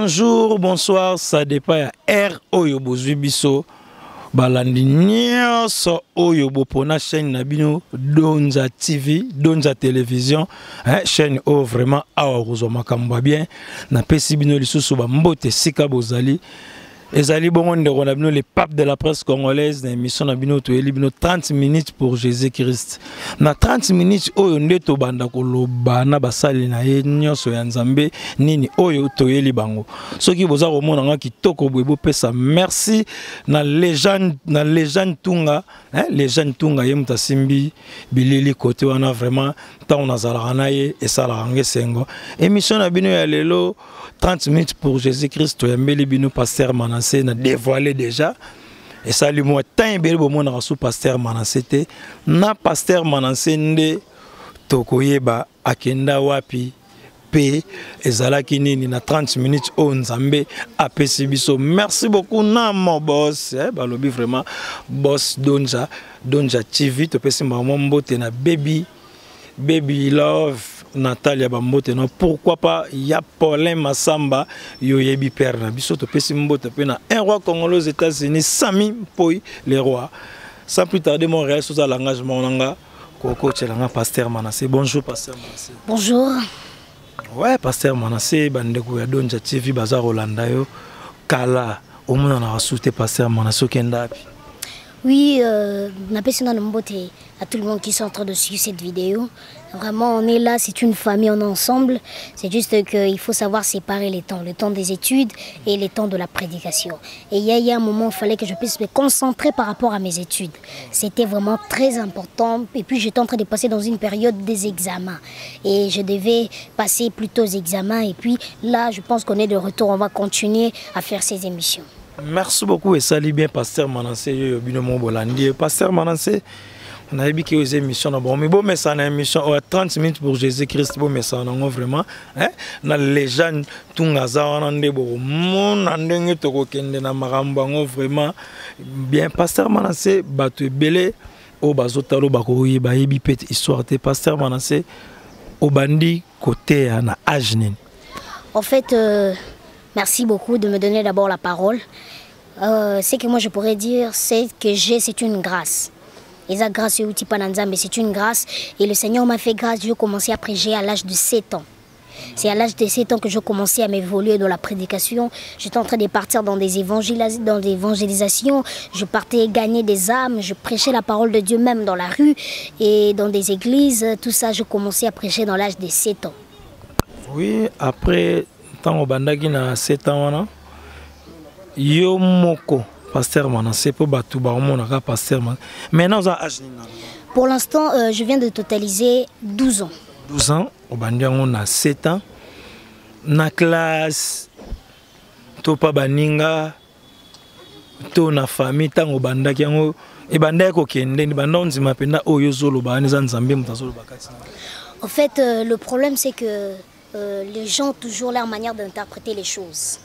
Bonjour, bonsoir, ça dépend ya R oyo bozwi biso balandi nyonso oyo bopona chaîne na bino Donza TV, Donza Télévision, chaîne o vraiment awa kozwa makambo bien na pesi bino lisusu ba mbote sika bozali. Ezali bongo ndeko na bino les papes de la presse congolaise na émission na bino toyeli bino 30 minutes pour Jésus-Christ. Na 30 minutes oyo nde to banda koloba na basali na ye nyonso ya Nzambe nini oyo toyeli bango. Soki boza komona nga kitoko bwebo pesa merci na légende tunga, légende tunga ye mutasimbi bilili côté wana vraiment tant nazala na ye esala ngesengo. Émission na bino ya lelo 30 minutes pour Jésus-Christ toyambeli bino pasteur Manassé na dévoilé déjà et ça lui moi tant bel bo mona sous pasteur Manassé te na pasteur Manassé nde tokoyeba akenda wapi pe ezalaki nini na 30 minutes o Nzambe apesi biso. Merci beaucoup na mon boss balobi vraiment boss Donza TV to pesi maman mbote na baby love Natalia Bambote, non, pourquoi pas ya Paulin Massamba yoyebi père na biso to pesi mbote pe na un roi congolais aux États-Unis Sami Poi le roi. Sans plus tarder mon réel sous l'engagement nanga Koko Tchelanga pasteur Manassé. Bonjour pasteur Manassé. Bonjour. Ouais pasteur Manassé bandeko ya Donza TV bazar Rolanda yo kala au moins on a souhaité pasteur Manassé kendapi. Oui, on appelle ça à tout le monde qui est en train de suivre cette vidéo. Vraiment, on est là, c'est une famille, on est ensemble. C'est juste qu'il faut savoir séparer les temps. Le temps des études et les temps de la prédication. Et il y a un moment où il fallait que je puisse me concentrer par rapport à mes études. C'était vraiment très important. Et puis, j'étais en train de passer dans une période des examens. Et je devais passer plutôt aux examens. Et puis là, je pense qu'on est de retour. On va continuer à faire ces émissions. Merci beaucoup et salut bien pasteur Manassé Binomo Bolandi. Pasteur Manassé, on a vu que les émissions bon mais bon mais ça une émission 30 minutes pour Jésus-Christ bon mais ça on vraiment na légende tungaza on ande bo mon andenge toko kende na marambango vraiment bien pasteur Manassé batu belé o bazotalo bakoyi ba yebi pete histoire te pasteur Manassé au bandi côté na ajnen. En fait merci beaucoup de me donner d'abord la parole. Ce que moi je pourrais dire, c'est que c'est une grâce. Et la grâce, mais c'est une grâce. Et le Seigneur m'a fait grâce. J'ai commencé à prêcher à l'âge de 7 ans. C'est à l'âge de 7 ans que je commençais à m'évoluer dans la prédication. J'étais en train de partir dans des évangélisations. Je partais gagner des âmes. Je prêchais la parole de Dieu même dans la rue et dans des églises. Tout ça, je commençais à prêcher dans l'âge de 7 ans. Oui, après... Tant au bandaki na 7 ans yo moko pasteur Manassé pour batu ba monaka pasteur maintenant za âge nina. Pour l'instant je viens de totaliser 12 ans. 12 ans au bandaki on a 7 ans na classe to pa baninga to na famille tant au bandaki ngo e bandaki ko kende ni banda onzima penda oyo zolo ba nza Nzambe mutazolo bakati. En fait le problème c'est que les gens ont toujours leur manière d'interpréter les choses.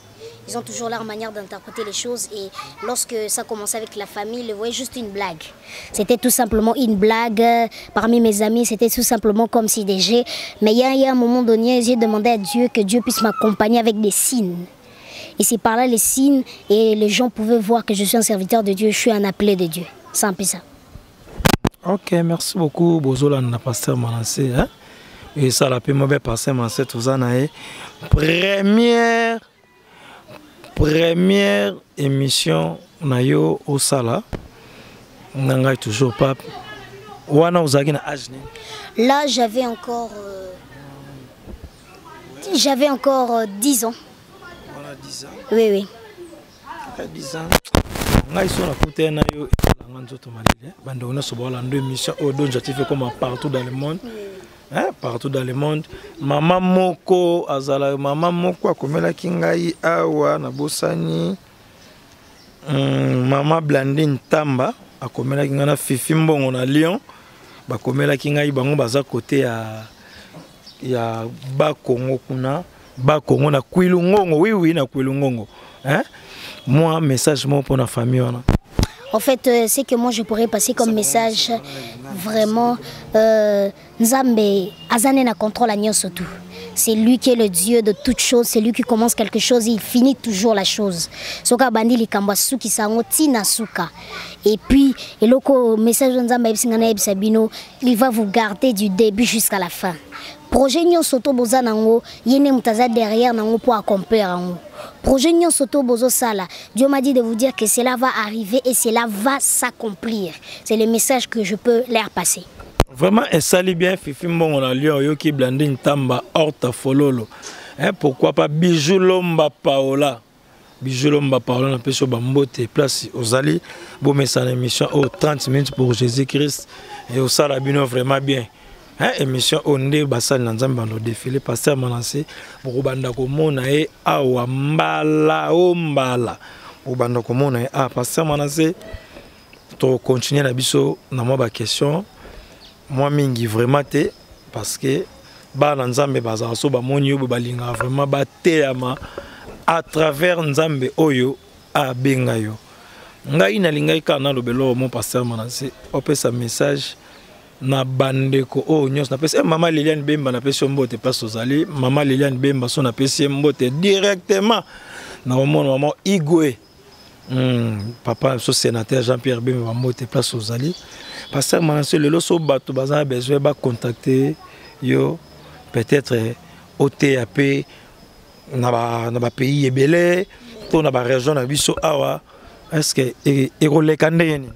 Ils ont toujours leur manière d'interpréter les choses. Et lorsque ça commençait avec la famille, ils voyaient juste une blague. C'était tout simplement une blague. Parmi mes amis, c'était tout simplement comme si déjà. Mais il y a un moment donné, j'ai demandé à Dieu que Dieu puisse m'accompagner avec des signes. Et c'est par là les signes. Et les gens pouvaient voir que je suis un serviteur de Dieu, je suis un appelé de Dieu. C'est un peu ça. Ok, merci beaucoup, Bozola, pasteur Manassé. Et ça l'a pu me passer ma cette première émission nayo au sala nanga toujours pas wana uzaki na âge là j'avais encore 10 ans. Voilà 10 ans. Oui oui. 10 ans. Ngai so na côté na yo nanga nzoto malile bande on a so bola deux émissions au Donza TV comme partout dans le monde. Partout dans le monde. Maman moko azala maman moko akomela kingai awa na bosani. Maman Blandine Tamba akomela kinga na Fifi Mbongo na Lyon. Bakomela kingai bango baza côté ya ba Congo kuna ba Congo na Kwilungongo. Oui na Kwilungongo. Moi message mon pour la famille wana. En fait, c'est que moi je pourrais passer comme message vraiment Nzambe azane na contrôle agnon surtout. c'est lui qui est le Dieu de toutes choses, c'est lui qui commence quelque chose et il finit toujours la chose. Soka bandi likambo suki sango tina suka. Et puis, il va vous garder du début jusqu'à la fin. Projet nyon soto boza nango, yene mutaza derrière nango pour accomplir nango. Projet nyon soto bozo sala. Dieu m'a dit de vous dire que cela va arriver et cela va s'accomplir. C'est le message que je peux leur passer. Vraiment, et ça lit bien, Fifi Mbongo na lion yo ki blandine tamba horta fololo. Hein, pourquoi pas bijou lomba paola. Bijou lomba paola na peso bambote place aux alliés. Bon mais ça émission au 30 minutes pour Jésus-Christ et au salabino vraiment bien. Hein, émission onde basal na nzamba no défilé pasteur Manassé pour banda ko mona e awa mbala o mbala. Pour banda ko mona e pasteur Manassé to continuer na biso na moi ba question. Moi mingi vraiment te parce que ba nzambe bazala so ba moni yo balinga vraiment ba teama à travers nzambe oyo a benga yo ngai na lingai kana lobelo mon pasteur Manassé opesa message na bandeko o nyos na pesa mama Liliane Bemba na pesa mbote place ozali mama Liliane Bemba so na pesa mbote directement na maman Igwe papa so sénateur Jean-Pierre Bemba mbote place ozali pasteur Manassé le so bato bazana besoin ba contacter yo peut-être au TAP na ba pays ebele to na ba région na biso awa est-ce que ekolekande yeni?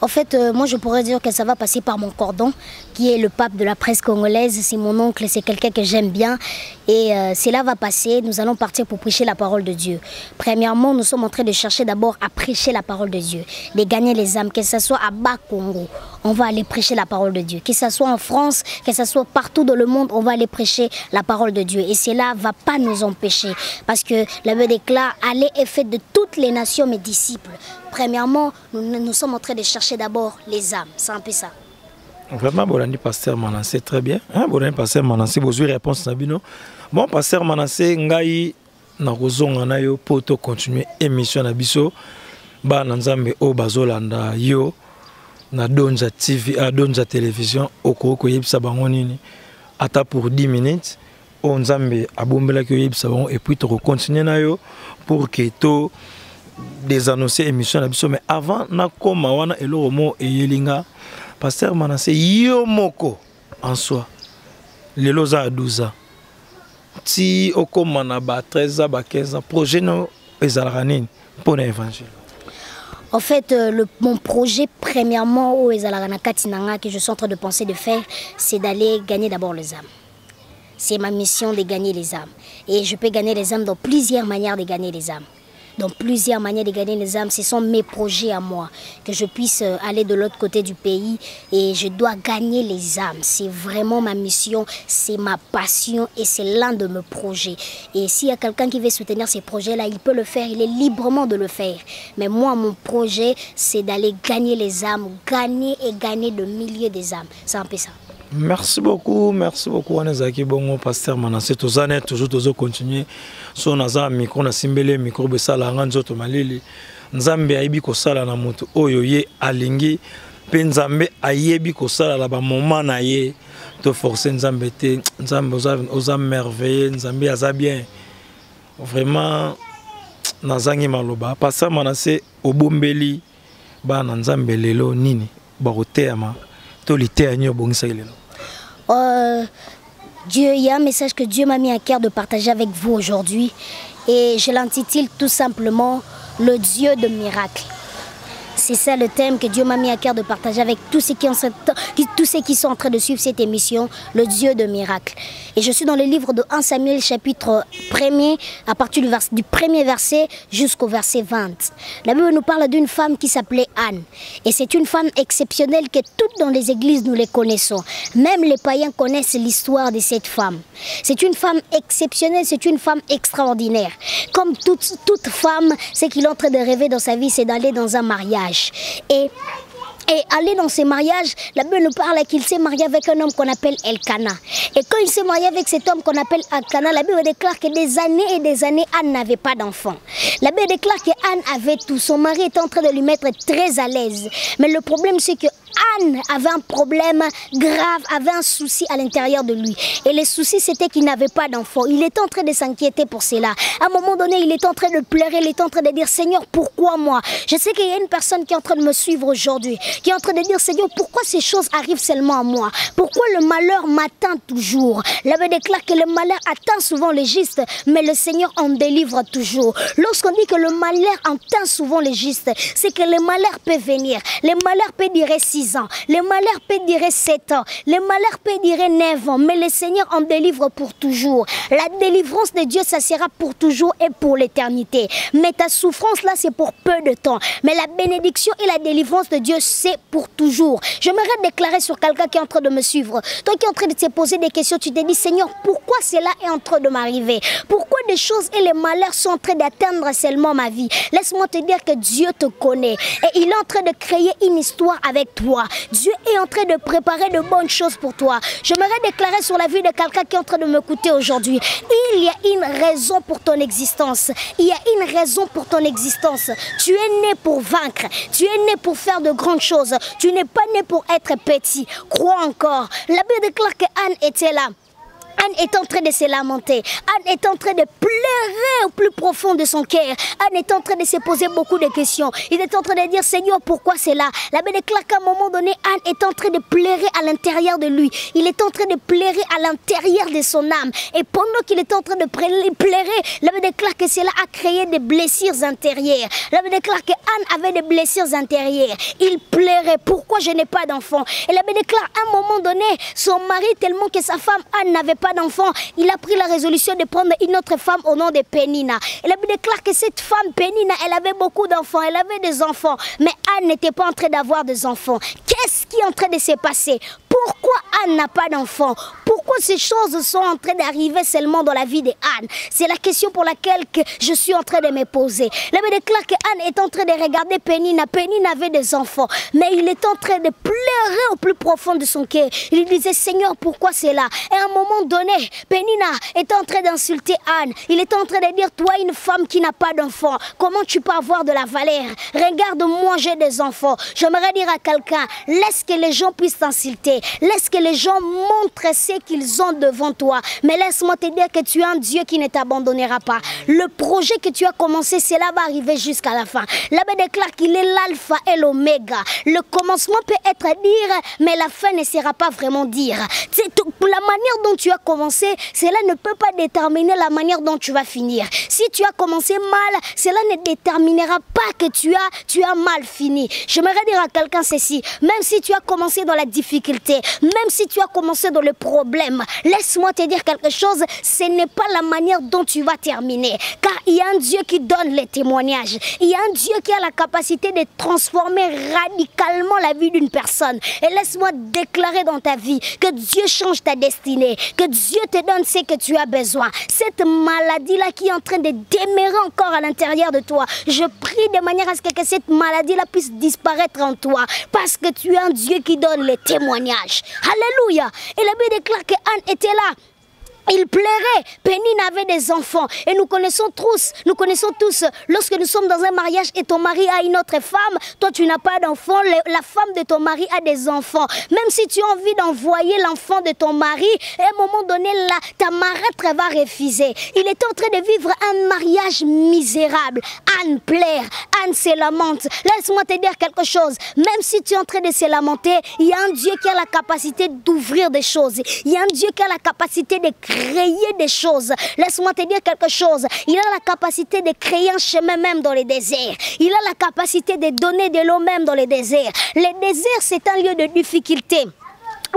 En fait, moi je pourrais dire que ça va passer par mon cordon, qui est le pape de la presse congolaise. C'est mon oncle, c'est quelqu'un que j'aime bien. Et cela va passer, nous allons partir pour prêcher la parole de Dieu. Premièrement, nous sommes en train de chercher d'abord à prêcher la parole de Dieu, de gagner les âmes, que ce soit à Bas-Congo, on va aller prêcher la parole de Dieu. Que ce soit en France, que ce soit partout dans le monde, on va aller prêcher la parole de Dieu. Et cela ne va pas nous empêcher, parce que la Bible déclare, allez et faites de toutes les nations mes disciples. Premièrement, nous sommes en train de chercher d'abord les âmes. C'est un peu ça. Vraiment, Bolandi pasteur Manassé, très bien. Hein, Bolandi pasteur Manassé, vous avez réponse Nabino. Bon, pasteur Manassé, ngai na kozonga na yo poto continuer émission na biso. Ba nanzambe o bazolanda yo na Donza TV, à Donza Télévision, oko yebisa bango nini. Ata pour 10 minutes, on nzambe abombela ko yebisa bango et puis to continuer na yo pour que to des annoncer émission na biso mais avant na koma wana eloro mo eyelinga pasteur Manassé yo moko en soi lelo za 12 ans ti okoma na ba 13 ans ba 15 ans projet no ezalaka nini pour l'évangile? En fait, mon projet, premièrement, au Ezalagana Katinanga, que je suis en train de penser de faire, c'est d'aller gagner d'abord les âmes. C'est ma mission de gagner les âmes. Et je peux gagner les âmes dans plusieurs manières de gagner les âmes. Dans plusieurs manières de gagner les âmes, ce sont mes projets à moi, que je puisse aller de l'autre côté du pays et je dois gagner les âmes. C'est vraiment ma mission, c'est ma passion et c'est l'un de mes projets. Et s'il y a quelqu'un qui veut soutenir ces projets-là, il peut le faire, il est librement de le faire. Mais moi, mon projet, c'est d'aller gagner les âmes, gagner et gagner de milliers des âmes. C'est un peu ça. Merci beaucoup, Wanezaki Bongo, pasteur Manassé. Tozane toujours continuer. So naza micro na simbele micro besala nganzo to malili. Nzambe aibi ko sala na moto oyo ye alingi. Pe nzambe ayebi ko sala la ba moment na ye. To forcer nzambe te, nzambe oza merveilleux, nzambe aza bien. Vraiment nazangi maloba. Pasteur Manassé obombeli ba na nzambe lelo nini ba koteama. Dieu, il y a un message que Dieu m'a mis à cœur de partager avec vous aujourd'hui et je l'intitule tout simplement le Dieu de miracles. C'est ça le thème que Dieu m'a mis à cœur de partager avec tous ceux qui sont en train de suivre cette émission, le Dieu de miracles. Et je suis dans le livre de 1 Samuel chapitre 1er, à partir du premier verset jusqu'au verset 20. La Bible nous parle d'une femme qui s'appelait Anne. Et c'est une femme exceptionnelle que toutes dans les églises nous les connaissons. Même les païens connaissent l'histoire de cette femme. C'est une femme exceptionnelle, c'est une femme extraordinaire. Comme toute femme, ce qu'il est en train de rêver dans sa vie, c'est d'aller dans un mariage. Et aller dans ces mariages, la Bible nous parle qu'il s'est marié avec un homme qu'on appelle Elkana. Et quand il s'est marié avec cet homme qu'on appelle Elkana, la Bible déclare que des années et des années, Anne n'avait pas d'enfant. La Bible déclare que Anne avait tout. Son mari était en train de lui mettre très à l'aise. Mais le problème, c'est que Anne avait un problème grave, avait un souci à l'intérieur de lui. Et le souci, c'était qu'il n'avait pas d'enfant. Il était en train de s'inquiéter pour cela. À un moment donné, il était en train de pleurer, il était en train de dire, Seigneur, pourquoi moi? Je sais qu'il y a une personne qui est en train de me suivre aujourd'hui, qui est en train de dire, Seigneur, pourquoi ces choses arrivent seulement à moi? Pourquoi le malheur m'atteint toujours? La Bible déclare que le malheur atteint souvent les justes, mais le Seigneur en délivre toujours. Lorsqu'on dit que le malheur atteint souvent les justes, c'est que le malheur peut venir. Le malheur peut durer 6 ans, le malheur peut durer 7 ans, le malheur peut durer 9 ans, mais le Seigneur en délivre pour toujours. La délivrance de Dieu, ça sera pour toujours et pour l'éternité. Mais ta souffrance là, c'est pour peu de temps. Mais la bénédiction et la délivrance de Dieu, c'est pour toujours. J'aimerais déclarer sur quelqu'un qui est en train de me suivre. Toi qui es en train de te poser des questions, tu te dis, Seigneur, pourquoi cela est en train de m'arriver? Pourquoi des choses et les malheurs sont en train d'atteindre seulement ma vie? Laisse-moi te dire que Dieu te connaît et il est en train de créer une histoire avec toi. Dieu est en train de préparer de bonnes choses pour toi. J'aimerais déclarer sur la vie de quelqu'un qui est en train de m'écouter aujourd'hui. Il y a une raison pour ton existence. Il y a une raison pour ton existence. Tu es né pour vaincre. Tu es né pour faire de grandes choses. Tu n'es pas né pour être petit. Crois encore. La Bible déclare que Anne était là. Anne est en train de se lamenter. Anne est en train de pleurer au plus profond de son cœur. Anne est en train de se poser beaucoup de questions. Il est en train de dire, Seigneur, pourquoi c'est là? La Bible déclare qu'à un moment donné, Anne est en train de pleurer à l'intérieur de lui. Il est en train de pleurer à l'intérieur de son âme. Et pendant qu'il est en train de pleurer, la Bible déclare que cela a créé des blessures intérieures. La Bible déclare que Anne avait des blessures intérieures. Il pleurait. Pourquoi je n'ai pas d'enfant? Et la Bible déclare à un moment donné, son mari, tellement que sa femme Anne n'avait pas d'enfant, il a pris la résolution de prendre une autre femme au nom de Pénina. Et la Bible déclare que cette femme Pénina, elle avait beaucoup d'enfants, elle avait des enfants, mais Anne n'était pas en train d'avoir des enfants. Qu'est-ce qui est en train de se passer? Pourquoi Anne n'a pas d'enfant? Pourquoi ces choses sont en train d'arriver seulement dans la vie de Anne? C'est la question pour laquelle je suis en train de me poser. La Bible déclare que Anne est en train de regarder Pénina. Pénina avait des enfants, mais il est en train de pleurer au plus profond de son cœur. Il disait, Seigneur, pourquoi c'est là? Et à un moment donné, Pénina est en train d'insulter Anne. Il est en train de dire, toi, une femme qui n'a pas d'enfant, comment tu peux avoir de la valeur? Regarde-moi, j'ai des enfants. J'aimerais dire à quelqu'un, laisse que les gens puissent t'insulter. Laisse que les gens montrent ce qu'ils ont devant toi. Mais laisse-moi te dire que tu es un Dieu qui ne t'abandonnera pas. Le projet que tu as commencé, cela va arriver jusqu'à la fin. La Bible déclare qu'il est l'alpha et l'oméga. Le commencement peut être dire, mais la fin ne sera pas vraiment dire. La manière dont tu as commencé, cela ne peut pas déterminer la manière dont tu vas finir. Si tu as commencé mal, cela ne déterminera pas que tu as mal fini. J'aimerais dire à quelqu'un ceci, même si tu as commencé dans la difficulté, même si tu as commencé dans le problème, laisse-moi te dire quelque chose, ce n'est pas la manière dont tu vas terminer. Car il y a un Dieu qui donne les témoignages. Il y a un Dieu qui a la capacité de transformer radicalement la vie d'une personne. Et laisse-moi déclarer dans ta vie que Dieu change ta destinée, que Dieu te donne ce que tu as besoin. Cette maladie-là qui est en train de demeurer encore à l'intérieur de toi, je prie de manière à ce que cette maladie-là puisse disparaître en toi, parce que tu es un Dieu qui donne les témoignages. Alléluia. Et la Bible déclare que Anne était là. Il pleurait. Pénine avait des enfants. Et nous connaissons tous, lorsque nous sommes dans un mariage et ton mari a une autre femme, toi tu n'as pas d'enfant, la femme de ton mari a des enfants. Même si tu as envie d'envoyer l'enfant de ton mari, à un moment donné, là, ta marâtre va refuser. Il est en train de vivre un mariage misérable. Anne pleure, Anne se lamente. Laisse-moi te dire quelque chose. Même si tu es en train de se lamenter, il y a un Dieu qui a la capacité d'ouvrir des choses. Il y a un Dieu qui a la capacité de créer des choses. Laisse-moi te dire quelque chose. Il a la capacité de créer un chemin même dans les déserts. Il a la capacité de donner de l'eau même dans les déserts. Les déserts, c'est un lieu de difficulté.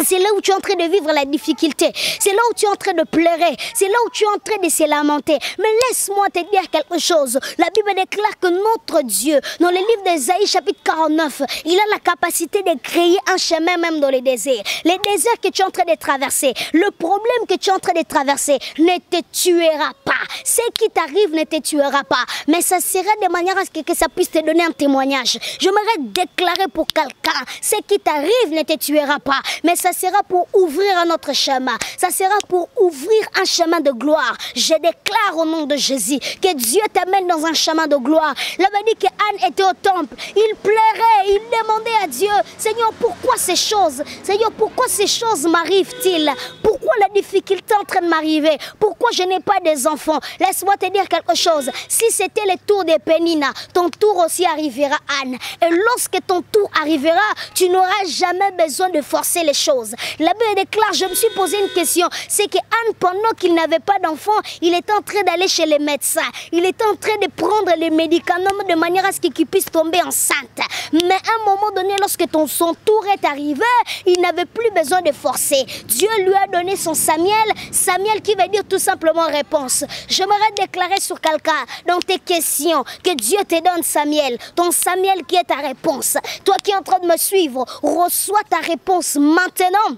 C'est là où tu es en train de vivre la difficulté. C'est là où tu es en train de pleurer. C'est là où tu es en train de se lamenter. Mais laisse-moi te dire quelque chose. La Bible déclare que notre Dieu, dans le livre d'Ésaïe chapitre 49, il a la capacité de créer un chemin même dans les déserts. Les déserts que tu es en train de traverser, le problème que tu es en train de traverser ne te tuera pas. Ce qui t'arrive ne te tuera pas. Mais ça sera de manière à ce que ça puisse te donner un témoignage. J'aimerais déclarer pour quelqu'un, ce qui t'arrive ne te tuera pas. Mais ça ça sera pour ouvrir un autre chemin. Ça sera pour ouvrir un chemin de gloire. Je déclare au nom de Jésus que Dieu t'amène dans un chemin de gloire. Là-bas dit que Anne était au temple. Il pleurait, il demandait à Dieu, Seigneur, pourquoi ces choses? Seigneur, pourquoi ces choses m'arrivent-ils? Pourquoi la difficulté est en train de m'arriver? Pourquoi je n'ai pas des enfants? Laisse-moi te dire quelque chose. Si c'était le tour de Pénina, ton tour aussi arrivera, Anne. Et lorsque ton tour arrivera, tu n'auras jamais besoin de forcer les choses. La Bible déclare, je me suis posé une question, c'est que Anne, pendant qu'il n'avait pas d'enfant, il était en train d'aller chez les médecins. Il était en train de prendre les médicaments de manière à ce qu'il puisse tomber enceinte. Mais à un moment donné, lorsque son tour est arrivé, il n'avait plus besoin de forcer. Dieu lui a donné son Samuel, Samuel qui veut dire tout simplement réponse. J'aimerais déclarer sur quelqu'un, dans tes questions, que Dieu te donne Samuel, ton Samuel qui est ta réponse. Toi qui es en train de me suivre, reçois ta réponse maintenant.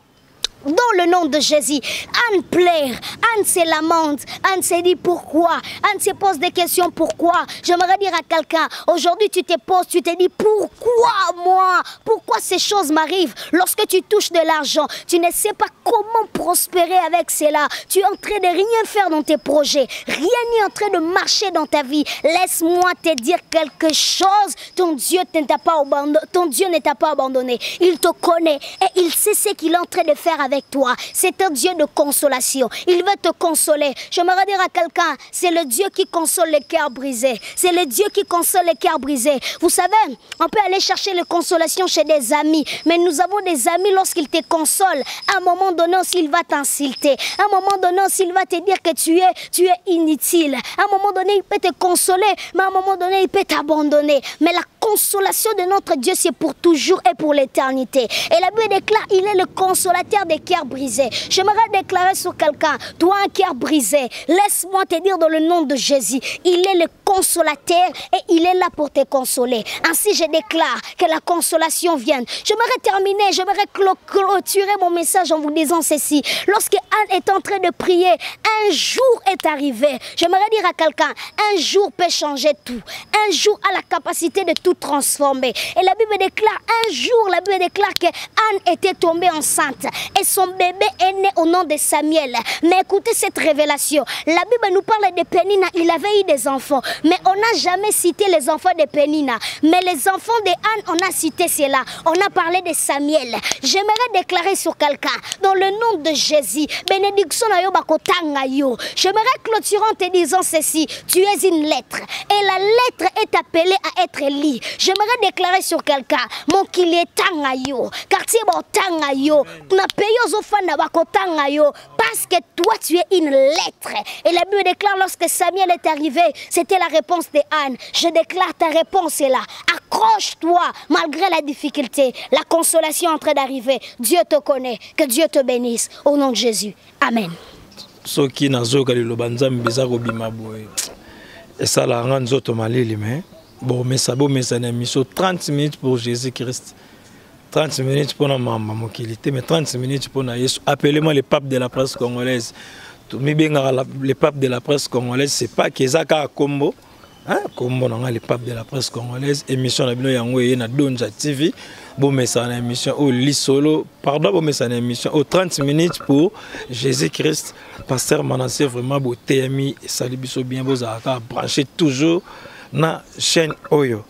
Dans le nom de Jésus, Anne pleure, Anne se lamente, Anne se dit pourquoi, Anne se pose des questions pourquoi. J'aimerais dire à quelqu'un, aujourd'hui tu te poses, tu te dis pourquoi moi, pourquoi ces choses m'arrivent. Lorsque tu touches de l'argent, tu ne sais pas comment prospérer avec cela. Tu es en train de rien faire dans tes projets, rien n'est en train de marcher dans ta vie. Laisse-moi te dire quelque chose, ton Dieu ne t'a pas abandonné, il te connaît et il sait ce qu'il est en train de faire avec toi. C'est un Dieu de consolation. Il veut te consoler. J'aimerais dire à quelqu'un, c'est le Dieu qui console les cœurs brisés. C'est le Dieu qui console les cœurs brisés. Vous savez, on peut aller chercher la consolation chez des amis, mais nous avons des amis, lorsqu'ils te consolent, à un moment donné aussi, il va t'insulter. À un moment donné aussi, il va te dire que tu es inutile. À un moment donné, il peut te consoler, mais à un moment donné, il peut t'abandonner. Mais la consolation de notre Dieu, c'est pour toujours et pour l'éternité. Et la Bible déclare, il est le consolateur des cœurs brisés. J'aimerais déclarer sur quelqu'un, toi un cœur brisé, laisse-moi te dire dans le nom de Jésus, il est le consolateur et il est là pour te consoler. Ainsi je déclare que la consolation vienne. J'aimerais terminer, j'aimerais clôturer mon message en vous disant ceci. Lorsque Anne est en train de prier, un jour est arrivé. J'aimerais dire à quelqu'un, un jour peut changer tout. Un jour a la capacité de tout transformer. Et la Bible déclare, un jour, la Bible déclare que Anne était tombée enceinte et son bébé est né au nom de Samuel. Mais écoutez cette révélation. La Bible nous parle de Pénina, il avait eu des enfants. Mais on n'a jamais cité les enfants de Pénina. Mais les enfants de Anne, on a cité cela. On a parlé de Samuel. J'aimerais déclarer sur quelqu'un, dans le nom de Jésus, bénédiction na yo bakotanga yo. J'aimerais clôturer en te disant ceci. Tu es une lettre. Et la lettre est appelée à être lue. J'aimerais déclarer sur quelqu'un, mon qu'il est tanga yo. Quartier botanga yo. Na payo zofanda bakotanga yo. Parce que toi, tu es une lettre. Et la Bible déclare, lorsque Samuel est arrivé, c'était la réponse de Anne. Je déclare, ta réponse est là. Accroche-toi malgré la difficulté. La consolation est en train d'arriver. Dieu te connaît. Que Dieu te bénisse. Au nom de Jésus. Amen. Soki nazoka le banzam bizako bimaboy. Et ça la rend zoto malili mais bon mais ça une émission 30 minutes pour Jésus-Christ. 30 minutes pour ma mokilité, mais 30 minutes pour Jésus. Appelez-moi le pape de la presse congolaise. Le pape de la presse congolaise, c'est pas Kezaka Kombo. Hein? Kombo, le pape de la presse congolaise. Émission na bino yango na Donja TV. Bon, mais c'est une émission au Lissolo. Pardon, bon, mais c'est une émission au 30 minutes pour Jésus-Christ. Pasteur Manassé, vraiment, beau TMI. Salut, biso bien, beau Zaka. Branchez toujours na chaîne Oyo.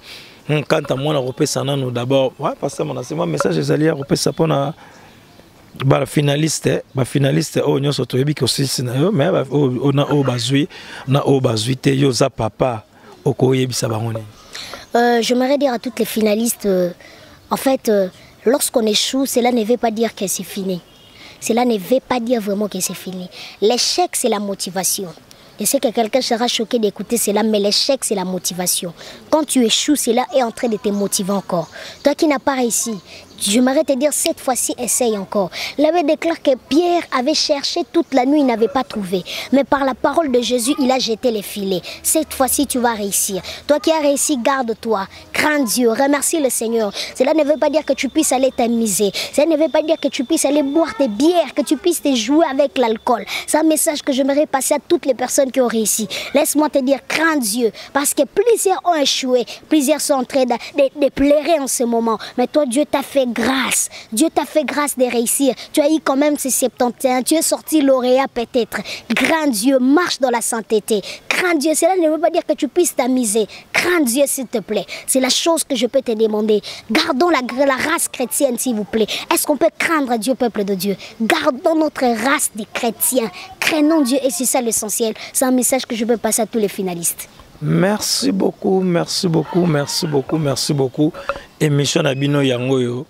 Quant à moi, on a d'abord, ouais, Pasteur Manassé, moi, message est allé à ça pour la finaliste, oh, nous sommes tous aussi, mais on a au bazui, yo za papa, au koye bisabaroni. J'aimerais dire à toutes les finalistes, en fait, lorsqu'on échoue, cela ne veut pas dire que c'est fini. Cela ne veut pas dire vraiment que c'est fini. L'échec, c'est la motivation. Je sais que quelqu'un sera choqué d'écouter cela, mais l'échec, c'est la motivation. Quand tu échoues, cela est en train de te motiver encore. Toi qui n'as pas réussi, j'aimerais te dire, cette fois-ci, essaye encore. La Bible déclare que Pierre avait cherché toute la nuit, il n'avait pas trouvé. Mais par la parole de Jésus, il a jeté les filets. Cette fois-ci, tu vas réussir. Toi qui as réussi, garde-toi. Crains Dieu, remercie le Seigneur. Cela ne veut pas dire que tu puisses aller t'amuser. Cela ne veut pas dire que tu puisses aller boire des bières, que tu puisses te jouer avec l'alcool. C'est un message que j'aimerais passer à toutes les personnes qui ont réussi. Laisse-moi te dire, crains Dieu. Parce que plusieurs ont échoué. Plusieurs sont en train de pleurer en ce moment. Mais toi, Dieu t'a fait grâce. Dieu t'a fait grâce de réussir. Tu as eu quand même ces 71. Tu es sorti lauréat peut-être. Grand Dieu, marche dans la sainteté. Grand Dieu, cela ne veut pas dire que tu puisses t'amuser. Grand Dieu, s'il te plaît. C'est la chose que je peux te demander. Gardons la race chrétienne, s'il vous plaît. Est-ce qu'on peut craindre Dieu, peuple de Dieu? Gardons notre race de chrétiens. Craignons Dieu et c'est ça l'essentiel. C'est un message que je peux passer à tous les finalistes. Merci beaucoup, merci beaucoup, merci beaucoup, merci beaucoup. Émission Nabino Yangoyo.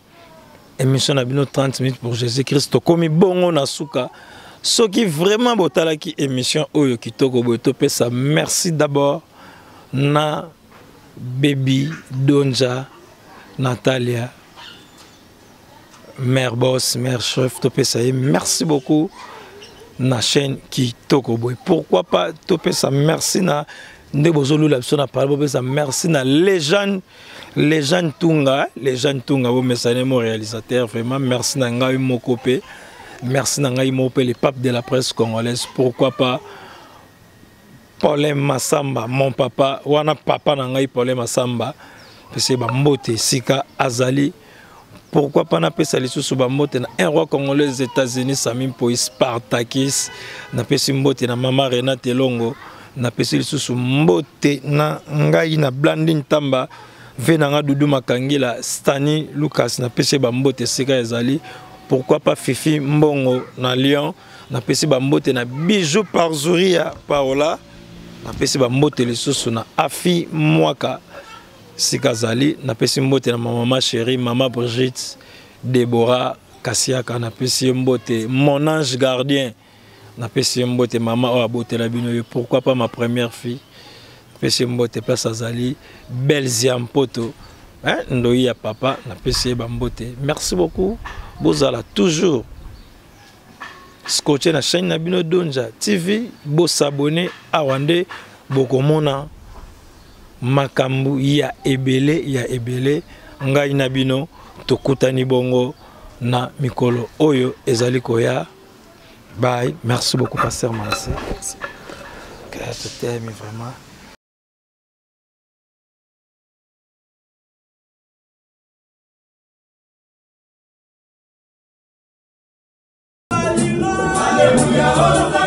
Émission Nabino 30 minutes pour Jésus-Christ. Comme bongo nasuka. Ce qui vraiment botala qui émission Oyo Kitoko Botope ça. Merci d'abord na Baby Donja Natalia mère boss, mère chef Topé ça. Merci beaucoup na chaîne Kitoko Boy. Pourquoi pas Topé ça. Merci na Nebozolu la personne a parlé ça. Merci na légende Tunga, vos messages mon réalisateur vraiment merci na ngai Mokopé. Merci Nangaï Mopé, le pape de la presse congolaise. Pourquoi pas Paulin Massamba, mon papa, wana papa Nangaï Paulin Massamba, c'est Bambote, Sika Azali. Pourquoi pas n'a pas sali sous Bambote, un roi congolais aux États-Unis, Samim Poi Spartakis, n'a pas si Mbote, na Mama Renate Longo, n'a pas sali sous Mbote, na Ngai na Blandine Tamba, Venanga Doudou Makangila, Stani Lucas, n'a pas si Bambote, Sika Azali. Pourquoi pas Fifi Mbongo na Lyon, na pesi bambote na bijou par Zouria Paola, na pesi bambote le sous na Afi Mwaka Sikazali, na pesi mbote na maman chérie, maman Brigitte, Déborah Kassiaka, na pesi mbote mon ange gardien, na pesi mbote maman Oabote la bino. Pourquoi pas ma première fille, pesi mbote place Azali, Belziam Poto, hein, Ndoya papa, na pesi bambote. Merci beaucoup. Vous allez toujours scotcher la chaîne Nabino Donja TV, vous s'abonner à Wande, vous komona makambu ya ebele, ngai Nabino, tokutani bongo na mikolo oyo ezali koya. Bye, merci beaucoup pasteur Manassé. Merci. Que tu t'aimes vraiment. Hallelujah.